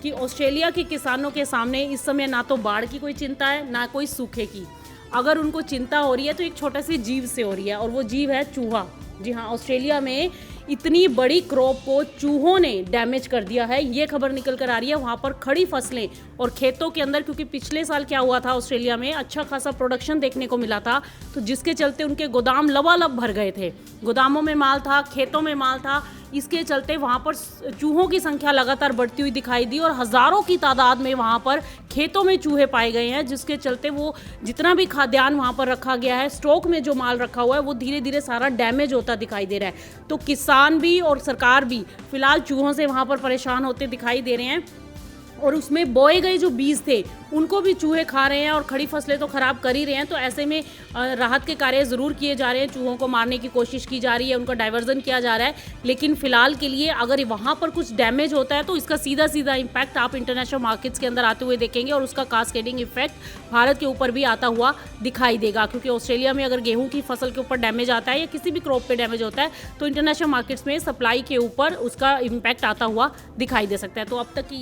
कि ऑस्ट्रेलिया के किसानों के सामने इस समय ना तो बाढ़ की कोई चिंता है, ना कोई सूखे की। अगर उनको चिंता हो रही है तो एक छोटे से जीव से हो रही है, और वो जीव है चूहा। जी हाँ, ऑस्ट्रेलिया में इतनी बड़ी क्रॉप को चूहों ने डैमेज कर दिया है, ये खबर निकल कर आ रही है। वहाँ पर खड़ी फसलें और खेतों के अंदर, क्योंकि पिछले साल क्या हुआ था, ऑस्ट्रेलिया में अच्छा खासा प्रोडक्शन देखने को मिला था, तो जिसके चलते उनके गोदाम लबालब भर गए थे। गोदामों में माल था, खेतों में माल था, इसके चलते वहाँ पर चूहों की संख्या लगातार बढ़ती हुई दिखाई दी और हज़ारों की तादाद में वहाँ पर खेतों में चूहे पाए गए हैं, जिसके चलते वो जितना भी खाद्यान्न वहाँ पर रखा गया है, स्टॉक में जो माल रखा हुआ है, वो धीरे धीरे सारा डैमेज होता दिखाई दे रहा है। तो किसान भी और सरकार भी फिलहाल चूहों से वहाँ पर परेशान होते दिखाई दे रहे हैं, और उसमें बोए गए जो बीज थे उनको भी चूहे खा रहे हैं, और खड़ी फसलें तो ख़राब कर ही रहे हैं। तो ऐसे में राहत के कार्य ज़रूर किए जा रहे हैं, चूहों को मारने की कोशिश की जा रही है, उनका डाइवर्जन किया जा रहा है। लेकिन फ़िलहाल के लिए अगर वहाँ पर कुछ डैमेज होता है तो इसका सीधा सीधा इम्पैक्ट आप इंटरनेशनल मार्केट्स के अंदर आते हुए देखेंगे, और उसका कास्केडिंग इफेक्ट भारत के ऊपर भी आता हुआ दिखाई देगा। क्योंकि ऑस्ट्रेलिया में अगर गेहूँ की फसल के ऊपर डैमेज आता है या किसी भी क्रॉप पर डैमेज होता है तो इंटरनेशनल मार्केट्स में सप्लाई के ऊपर उसका इम्पैक्ट आता हुआ दिखाई दे सकता है। तो अब तक की